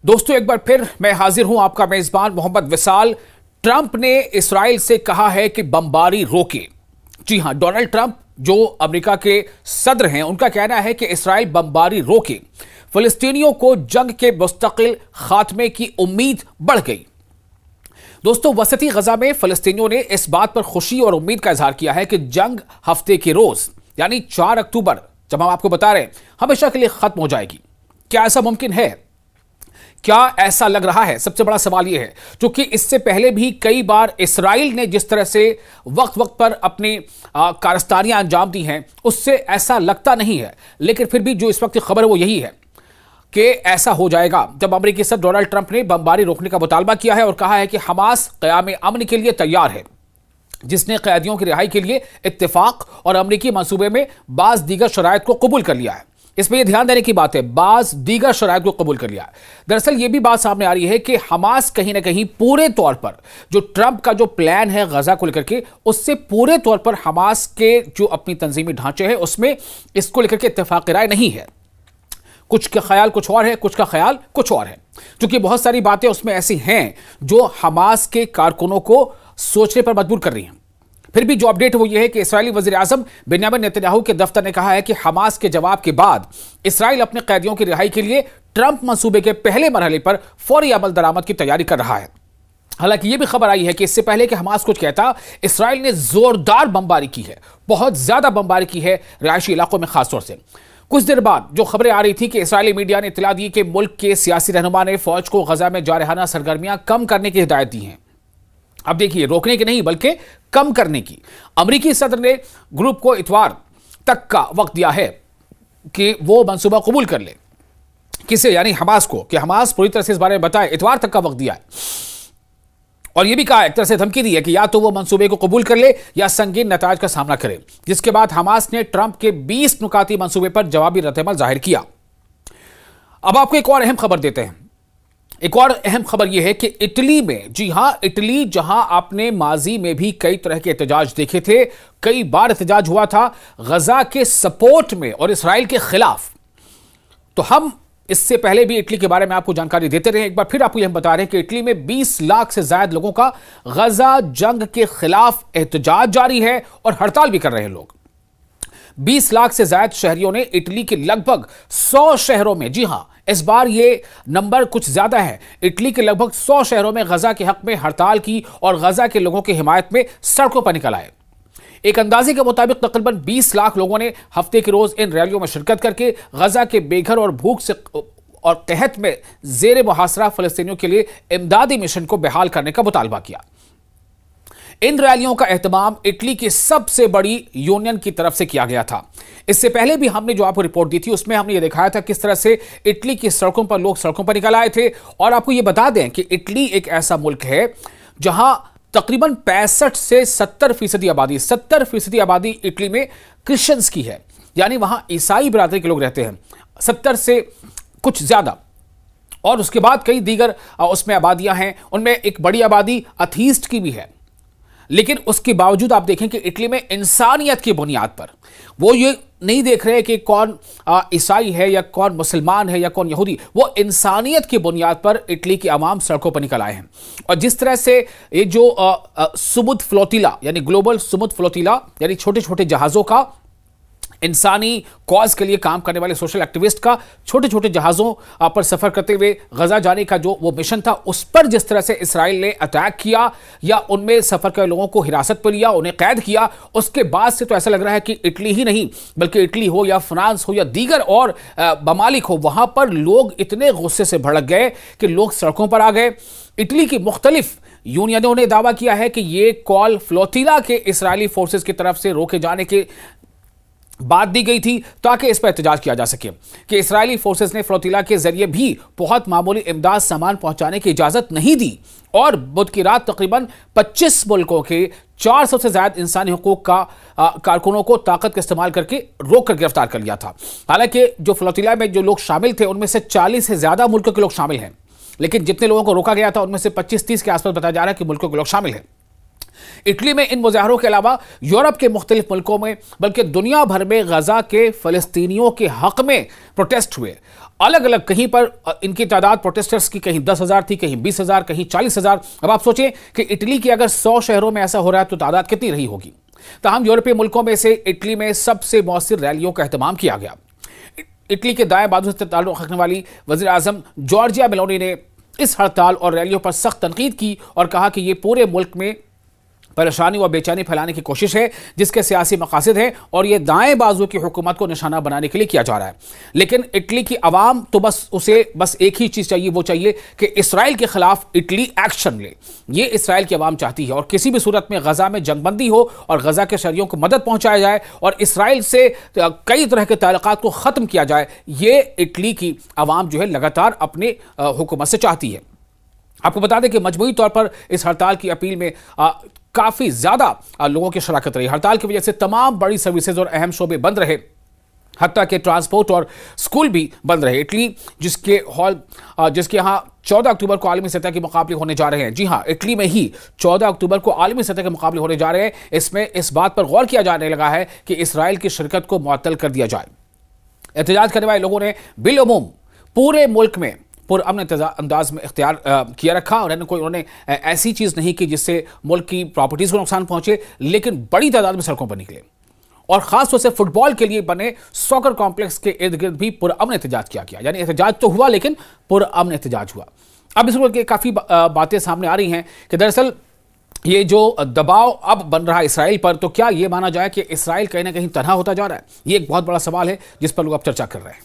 दोस्तों एक बार फिर मैं हाजिर हूं, आपका मेजबान मोहम्मद विसाल। ट्रंप ने इस्राइल से कहा है कि बमबारी रोके। जी हां, डोनाल्ड ट्रंप जो अमेरिका के सदर हैं, उनका कहना है कि इस्राइल बमबारी रोके। फिलिस्तीनियों को जंग के मुस्तकिल खात्मे की उम्मीद बढ़ गई। दोस्तों, वसती गजा में फिलिस्तीनियों ने इस बात पर खुशी और उम्मीद का इजहार किया है कि जंग हफ्ते के रोज यानी 4 अक्टूबर, जब हम आपको बता रहे हैं, हमेशा के लिए खत्म हो जाएगी। क्या ऐसा मुमकिन है? क्या ऐसा लग रहा है? सबसे बड़ा सवाल यह है, क्योंकि इससे पहले भी कई बार इस्राइल ने जिस तरह से वक्त वक्त पर अपनी कारस्तानियां अंजाम दी हैं, उससे ऐसा लगता नहीं है। लेकिन फिर भी जो इस वक्त की खबर है वो यही है कि ऐसा हो जाएगा। जब अमेरिकी सदर डोनाल्ड ट्रंप ने बमबारी रोकने का मुतालबा किया है और कहा है कि हमास क़याम अमन के लिए तैयार है, जिसने कैदियों की रिहाई के लिए इत्तेफाक और अमेरिकी मंसूबे में बाज दीगर शराइत को कबूल कर लिया है। इसमें यह ध्यान देने की बात है, बाज दीगर शराइत को कबूल कर लिया है। दरअसल यह भी बात सामने आ रही है कि हमास कहीं ना कहीं पूरे तौर पर जो ट्रंप का जो प्लान है गजा को लेकर के, उससे पूरे तौर पर हमास के जो अपनी तंजीमी ढांचे हैं उसमें इसको लेकर के इत्तेफाक राय नहीं है। कुछ का ख्याल कुछ और है, कुछ का ख्याल कुछ और है, क्योंकि बहुत सारी बातें उसमें ऐसी हैं जो हमास के कारकुनों को सोचने पर मजबूर कर रही हैं। फिर भी जो अपडेट है वो ये है कि इस्राएली वज़ीर आज़म बेंयामिन नेतन्याहू के दफ्तर ने कहा है कि हमास के जवाब के बाद इस्राइल अपने कैदियों की रिहाई के लिए ट्रंप मंसूबे के पहले मरहले पर फौरी अमल दरामद की तैयारी कर रहा है। हालांकि यह भी खबर आई है कि इससे पहले कि हमास कुछ कहता, इस्राइल ने जोरदार बमबारी की है, बहुत ज्यादा बमबारी की है रिहायशी इलाकों में खासतौर से। कुछ देर बाद जो खबरें आ रही थी कि इस्राएली मीडिया ने इत्तला दी कि मुल्क के सियासी रहनुमा ने फौज को गजा में जारहाना सरगर्मियां कम करने की हिदायत दी है। अब देखिए, रोकने की नहीं बल्कि कम करने की। अमेरिकी सदर ने ग्रुप को इतवार तक का वक्त दिया है कि वो मंसूबा कबूल कर ले। किसे? यानी हमास को, कि हमास पूरी तरह से इस बारे में बताए। इतवार तक का वक्त दिया है और यह भी कहा, एक तरह से धमकी दी है कि या तो वो मंसूबे को कबूल कर ले या संगीन नताज का सामना करे। जिसके बाद हमास ने ट्रंप के 20 नुकाती मंसूबे पर जवाबी रद्दअमल जाहिर किया। अब आपको एक और अहम खबर देते हैं। एक और अहम खबर यह है कि इटली में, जी हां, इटली जहां आपने माजी में भी कई तरह के एहतजाज देखे थे, कई बार एहतजाज हुआ था गजा के सपोर्ट में और इसराइल के खिलाफ। तो हम इससे पहले भी इटली के बारे में आपको जानकारी देते रहे। एक बार फिर आपको यह बता रहे हैं कि इटली में 20 लाख से ज्यादा लोगों का गजा जंग के खिलाफ एहतजाज जारी है और हड़ताल भी कर रहे हैं लोग। 20 लाख से ज्यादा शहरियों ने इटली के लगभग 100 शहरों में, जी हां, इस बार ये नंबर कुछ ज्यादा है, इटली के लगभग 100 शहरों में गजा के हक में हड़ताल की और गजा के लोगों की हिमायत में सड़कों पर निकल आए। एक अंदाजे के मुताबिक तकरीबन 20 लाख लोगों ने हफ्ते के रोज इन रैलियों में शिरकत करके गजा के बेघर और भूख से और कहत में जेर मुहासरा फलस्तीनियों के लिए इमदादी मिशन को बहाल करने का मुतालबा किया। इन रैलियों का एहतमाम इटली की सबसे बड़ी यूनियन की तरफ से किया गया था। इससे पहले भी हमने जो आपको रिपोर्ट दी थी उसमें हमने ये दिखाया था किस तरह से इटली की सड़कों पर लोग सड़कों पर निकल आए थे। और आपको ये बता दें कि इटली एक ऐसा मुल्क है जहां तकरीबन 65 से 70% आबादी, 70% आबादी इटली में क्रिश्चियंस की है, यानी वहां ईसाई बिरादरी के लोग रहते हैं, 70 से कुछ ज्यादा। और उसके बाद कई दीगर उसमें आबादियां हैं, उनमें एक बड़ी आबादी अथीस्ट की भी है। लेकिन उसके बावजूद आप देखें कि इटली में इंसानियत की बुनियाद पर वो ये नहीं देख रहे कि कौन ईसाई है या कौन मुसलमान है या कौन यहूदी, वो इंसानियत की बुनियाद पर इटली के अवाम सड़कों पर निकल आए हैं। और जिस तरह से ये जो सुमुद फ्लोटिला यानी ग्लोबल सुमुद फ्लोटिला यानी छोटे छोटे जहाज़ों का, इंसानी कॉज के लिए काम करने वाले सोशल एक्टिविस्ट का छोटे छोटे जहाज़ों पर सफ़र करते हुए गजा जाने का जो वो मिशन था, उस पर जिस तरह से इसराइल ने अटैक किया या उनमें सफ़र कर लोगों को हिरासत पर लिया, उन्हें कैद किया, उसके बाद से तो ऐसा लग रहा है कि इटली ही नहीं बल्कि इटली हो या फ्रांस हो या दीगर और ममालिक हो, वहाँ पर लोग इतने गुस्से से भड़क गए कि लोग सड़कों पर आ गए। इटली की मुख्तलिफ यूनियनों ने दावा किया है कि ये कॉल फ्लोटिला के इसराइली फोर्सेस की तरफ से रोके जाने के बात दी गई थी ताकि इस पर एहतजाज किया जा सके कि इसराइली फोर्सेस ने फ्लोटिला के जरिए भी बहुत मामूली इमदाद सामान पहुंचाने की इजाजत नहीं दी और बुध की रात तकरीबन 25 मुल्कों के 400 से ज्यादा इंसानी हुकूक का कारकुनों को ताकत का इस्तेमाल करके रोक कर गिरफ्तार कर लिया था। हालांकि जो फ्लोटिला में जो लोग शामिल थे उनमें से 40 से ज्यादा मुल्कों के लोग शामिल हैं, लेकिन जितने लोगों को रोका गया था उनमें से 25-30 के आसपास बताया जा रहा है कि मुल्कों के लोग शामिल हैं। इटली में इन मुजाहरों के अलावा यूरोप के मुख्तलिफ मुल्कों में बल्कि दुनिया भर में गजा के फलस्तीनियों के हक में प्रोटेस्ट हुए। अलग अलग कहीं पर इनकी तादाद प्रोटेस्टर्स की कहीं 10,000 थी, कहीं 20,000, कहीं 40,000। अब आप सोचें कि इटली के अगर 100 शहरों में ऐसा हो रहा है तो तादाद कितनी रही होगी। ताहम यूरोपीय मुल्कों में से इटली में सबसे मौसर रैलियों का एहतमाम किया गया। इटली के दाएं बाजू से ताल्लुक रखने वाली वज़ीर आज़म जॉर्जिया मेलोनी ने इस हड़ताल और रैलियों पर सख्त तनकीद की और कहा कि यह पूरे मुल्क में परेशानी और बेचैनी फैलाने की कोशिश है जिसके सियासी मकासद हैं और यह दाएं बाजू की हुकूमत को निशाना बनाने के लिए किया जा रहा है। लेकिन इटली की आवाम तो बस एक ही चीज़ चाहिए, वो चाहिए कि इसराइल के खिलाफ इटली एक्शन ले। ये इसराइल की आवाम चाहती है और किसी भी सूरत में गजा में जंगबंदी हो और गजा के शहरियों को मदद पहुंचाया जाए और इसराइल से कई तरह के ताल्लुकात को ख़त्म किया जाए। ये इटली की आवाम जो है लगातार अपने हुकूमत से चाहती है। आपको बता दें कि मजमूई तौर पर इस हड़ताल की अपील में काफ़ी ज़्यादा लोगों की शराकत रही। हड़ताल की वजह से तमाम बड़ी सर्विसेज और अहम शोबे बंद रहे, हत्ता के ट्रांसपोर्ट और स्कूल भी बंद रहे। इटली जिसके यहाँ 14 अक्टूबर को आलमी सतह के मुकाबले होने जा रहे हैं। जी हाँ, इटली में ही 14 अक्टूबर को आलमी सतह के मुकाबले होने जा रहे हैं। इसमें इस बात पर गौर किया जाने लगा है कि इसराइल की शिरकत को मुअत्तल कर दिया जाए। एहतजाज करने वाले लोगों ने बिलअमूम पूरे मुल्क में पुरअमन अंदाज में इख्तियार किया रखा और उन्होंने ऐसी चीज़ नहीं की जिससे मुल्क की प्रॉपर्टीज़ को नुकसान पहुंचे, लेकिन बड़ी तादाद में सड़कों पर निकले और ख़ास तौर से फुटबॉल के लिए बने सॉकर कॉम्प्लेक्स के इर्द गिर्द भी पुरअमन एहतजाज किया गया। यानी एहतजाज तो हुआ लेकिन पुरअमन एहतजाज हुआ। अब इस वक्त काफ़ी बातें सामने आ रही हैं कि दरअसल ये जो दबाव अब बन रहा है इसराइल पर, तो क्या ये माना जाए कि इसराइल कहीं ना कहीं तनहा होता जा रहा है? ये एक बहुत बड़ा सवाल है जिस पर लोग अब चर्चा कर रहे हैं।